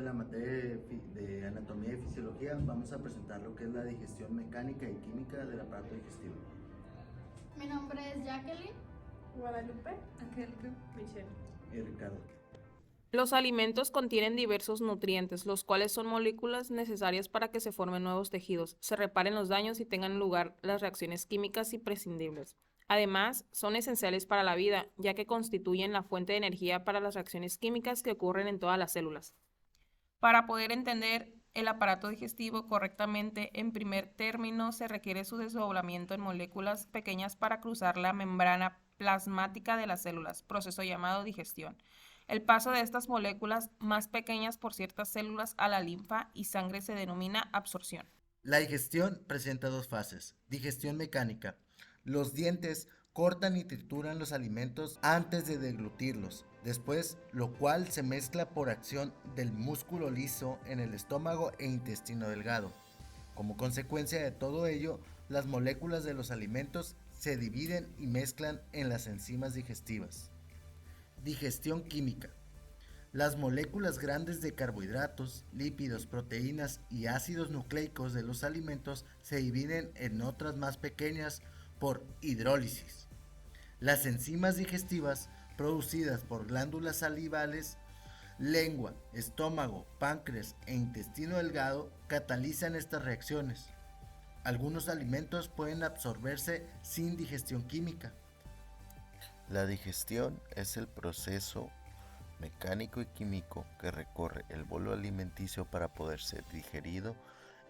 de la materia de anatomía y fisiología, vamos a presentar lo que es la digestión mecánica y química del aparato digestivo. Mi nombre es Jacqueline. Guadalupe, Angélica, Michelle y Ricardo. Los alimentos contienen diversos nutrientes, los cuales son moléculas necesarias para que se formen nuevos tejidos, se reparen los daños y tengan lugar las reacciones químicas imprescindibles. Además, son esenciales para la vida, ya que constituyen la fuente de energía para las reacciones químicas que ocurren en todas las células. Para poder entender el aparato digestivo correctamente, en primer término se requiere su desdoblamiento en moléculas pequeñas para cruzar la membrana plasmática de las células, proceso llamado digestión. El paso de estas moléculas más pequeñas por ciertas células a la linfa y sangre se denomina absorción. La digestión presenta dos fases. Digestión mecánica. Los dientes cortan y trituran los alimentos antes de deglutirlos, después lo cual se mezcla por acción del músculo liso en el estómago e intestino delgado. Como consecuencia de todo ello, las moléculas de los alimentos se dividen y mezclan en las enzimas digestivas. Digestión química. Las moléculas grandes de carbohidratos, lípidos, proteínas y ácidos nucleicos de los alimentos se dividen en otras más pequeñas por hidrólisis. Las enzimas digestivas producidas por glándulas salivales, lengua, estómago, páncreas e intestino delgado catalizan estas reacciones. Algunos alimentos pueden absorberse sin digestión química. La digestión es el proceso mecánico y químico que recorre el bolo alimenticio para poder ser digerido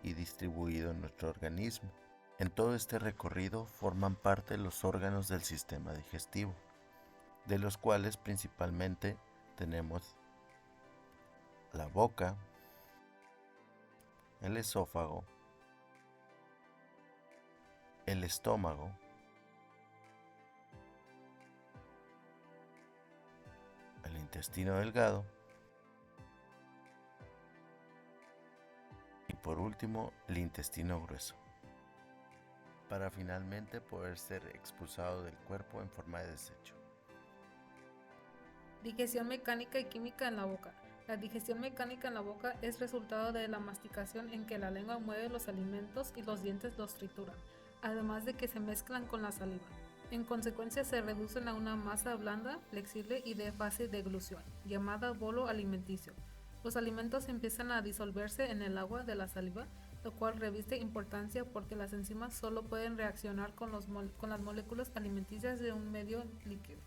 y distribuido en nuestro organismo. En todo este recorrido forman parte los órganos del sistema digestivo, de los cuales principalmente tenemos la boca, el esófago, el estómago, el intestino delgado y por último el intestino grueso, para finalmente poder ser expulsado del cuerpo en forma de desecho. Digestión mecánica y química en la boca. La digestión mecánica en la boca es resultado de la masticación en que la lengua mueve los alimentos y los dientes los trituran, además de que se mezclan con la saliva. En consecuencia se reducen a una masa blanda, flexible y de fácil deglución, llamada bolo alimenticio. Los alimentos empiezan a disolverse en el agua de la saliva, lo cual reviste importancia porque las enzimas solo pueden reaccionar con las moléculas alimenticias de un medio líquido.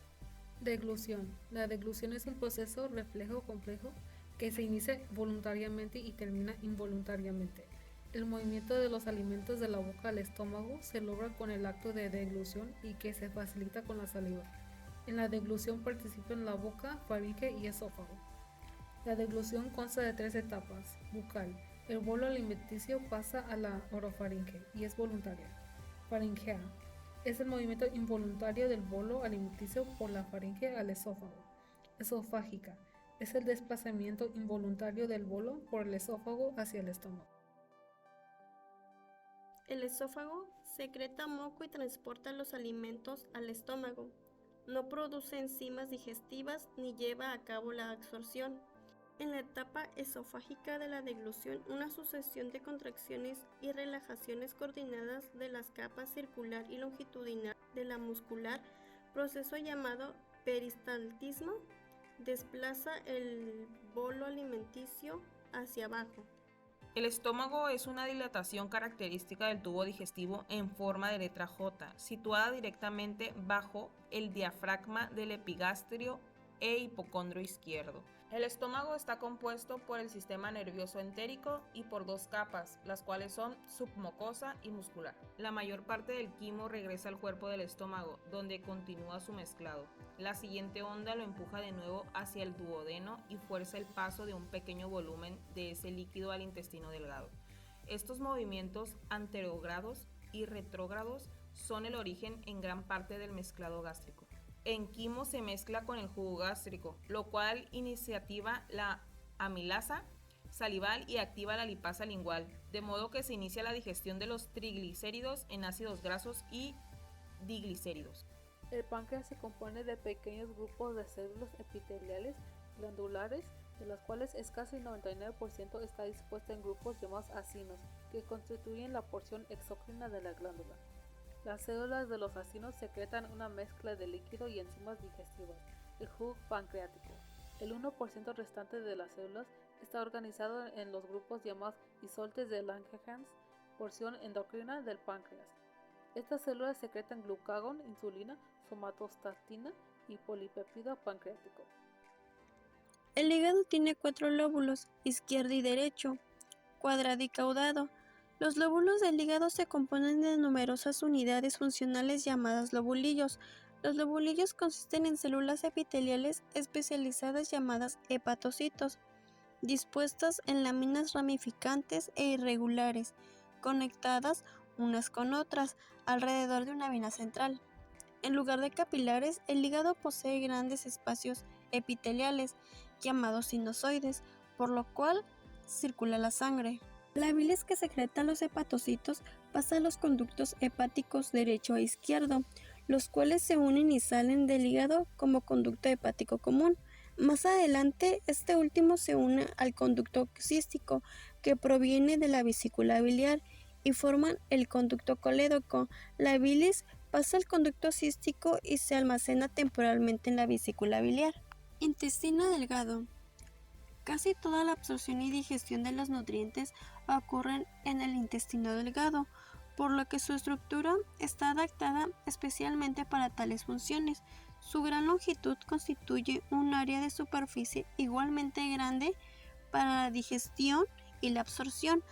Deglución. La deglución es un proceso reflejo complejo que se inicia voluntariamente y termina involuntariamente. El movimiento de los alimentos de la boca al estómago se logra con el acto de deglución y que se facilita con la saliva. En la deglución participan la boca, faringe y esófago. La deglución consta de 3 etapas. Bucal. El bolo alimenticio pasa a la orofaringe y es voluntaria. Faringea. Es el movimiento involuntario del bolo alimenticio por la faringe al esófago. Esofágica. Es el desplazamiento involuntario del bolo por el esófago hacia el estómago. El esófago secreta moco y transporta los alimentos al estómago. No produce enzimas digestivas ni lleva a cabo la absorción. En la etapa esofágica de la deglución, una sucesión de contracciones y relajaciones coordinadas de las capas circular y longitudinal de la muscular, proceso llamado peristaltismo, desplaza el bolo alimenticio hacia abajo. El estómago es una dilatación característica del tubo digestivo en forma de letra J, situada directamente bajo el diafragma del epigastrio e hipocondrio izquierdo. El estómago está compuesto por el sistema nervioso entérico y por 2 capas, las cuales son submucosa y muscular. La mayor parte del quimo regresa al cuerpo del estómago, donde continúa su mezclado. La siguiente onda lo empuja de nuevo hacia el duodeno y fuerza el paso de un pequeño volumen de ese líquido al intestino delgado. Estos movimientos anterógrados y retrógrados son el origen en gran parte del mezclado gástrico. En quimo se mezcla con el jugo gástrico, lo cual iniciativa la amilasa salival y activa la lipasa lingual, de modo que se inicia la digestión de los triglicéridos en ácidos grasos y diglicéridos. El páncreas se compone de pequeños grupos de células epiteliales glandulares de las cuales es casi 99% está dispuesta en grupos llamados acinos, que constituyen la porción exócrina de la glándula. Las células de los acinos secretan una mezcla de líquido y enzimas digestivas, el jugo pancreático. El 1% restante de las células está organizado en los grupos llamados isoltes de Langerhans, porción endocrina del páncreas. Estas células secretan glucagón, insulina, somatostatina y polipéptido pancreático. El hígado tiene 4 lóbulos, izquierdo y derecho, cuadradicaudado. Los lóbulos del hígado se componen de numerosas unidades funcionales llamadas lobulillos. Los lobulillos consisten en células epiteliales especializadas llamadas hepatocitos, dispuestas en láminas ramificantes e irregulares, conectadas unas con otras alrededor de una vena central. En lugar de capilares, el hígado posee grandes espacios epiteliales, llamados sinusoides, por lo cual circula la sangre. La bilis que secretan los hepatocitos pasa a los conductos hepáticos derecho e izquierdo, los cuales se unen y salen del hígado como conducto hepático común. Más adelante, este último se une al conducto cístico, que proviene de la vesícula biliar, y forman el conducto colédoco. La bilis pasa al conducto cístico y se almacena temporalmente en la vesícula biliar. Intestino delgado. Casi toda la absorción y digestión de los nutrientes ocurren en el intestino delgado, por lo que su estructura está adaptada especialmente para tales funciones. Su gran longitud constituye un área de superficie igualmente grande para la digestión y la absorción,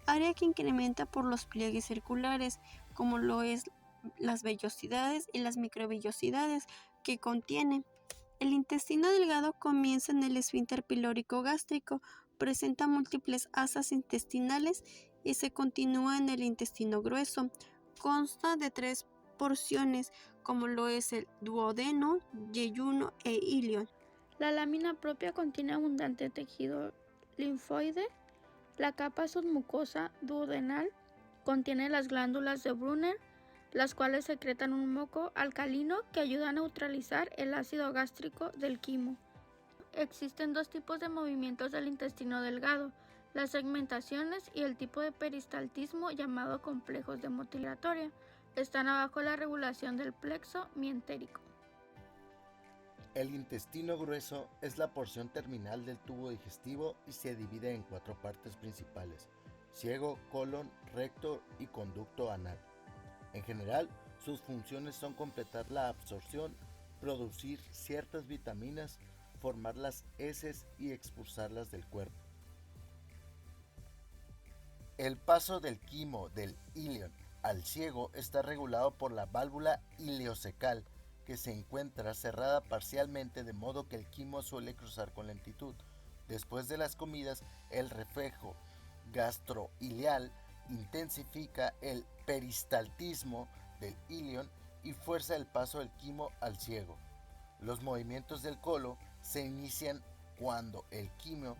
área que incrementa por los pliegues circulares, como lo es las vellosidades y las microvellosidades que contiene. El intestino delgado comienza en el esfínter pilórico gástrico, presenta múltiples asas intestinales y se continúa en el intestino grueso. Consta de 3 porciones, como lo es el duodeno, yeyuno e ilion. La lámina propia contiene abundante tejido linfoide. La capa submucosa duodenal contiene las glándulas de Brunner, las cuales secretan un moco alcalino que ayuda a neutralizar el ácido gástrico del quimo. Existen 2 tipos de movimientos del intestino delgado, las segmentaciones y el tipo de peristaltismo llamado complejos de motilatoria. Están abajo la regulación del plexo mientérico. El intestino grueso es la porción terminal del tubo digestivo y se divide en 4 partes principales: ciego, colon, recto y conducto anal. En general, sus funciones son completar la absorción, producir ciertas vitaminas, formar las heces y expulsarlas del cuerpo. El paso del quimo del ilion al ciego está regulado por la válvula ileocecal, que se encuentra cerrada parcialmente, de modo que el quimo suele cruzar con lentitud. Después de las comidas, el reflejo gastroileal intensifica el peristaltismo del ilion y fuerza el paso del quimo al ciego. Los movimientos del colon se inician cuando el quimo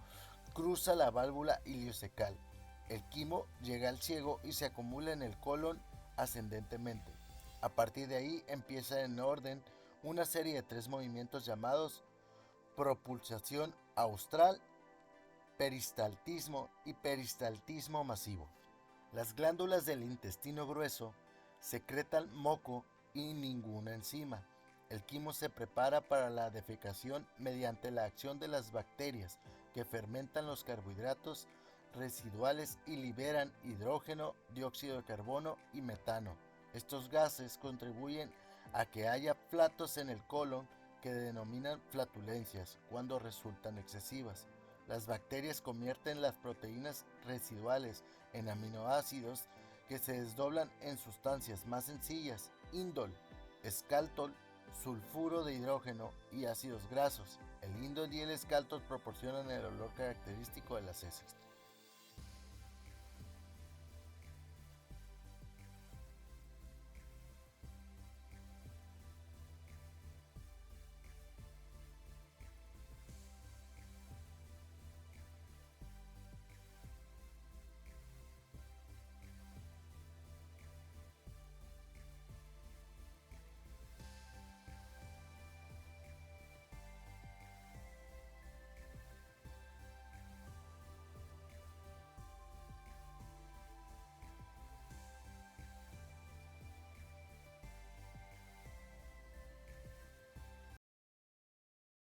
cruza la válvula ileocecal. El quimo llega al ciego y se acumula en el colon ascendentemente. A partir de ahí empieza en orden una serie de 3 movimientos llamados propulsación austral, peristaltismo y peristaltismo masivo. Las glándulas del intestino grueso secretan moco y ninguna enzima. El quimo se prepara para la defecación mediante la acción de las bacterias, que fermentan los carbohidratos residuales y liberan hidrógeno, dióxido de carbono y metano. Estos gases contribuyen a que haya flatos en el colon, que denominan flatulencias cuando resultan excesivas. Las bacterias convierten las proteínas residuales en aminoácidos, que se desdoblan en sustancias más sencillas: indol, escaltol, sulfuro de hidrógeno y ácidos grasos. El indol y el escaltol proporcionan el olor característico de las heces.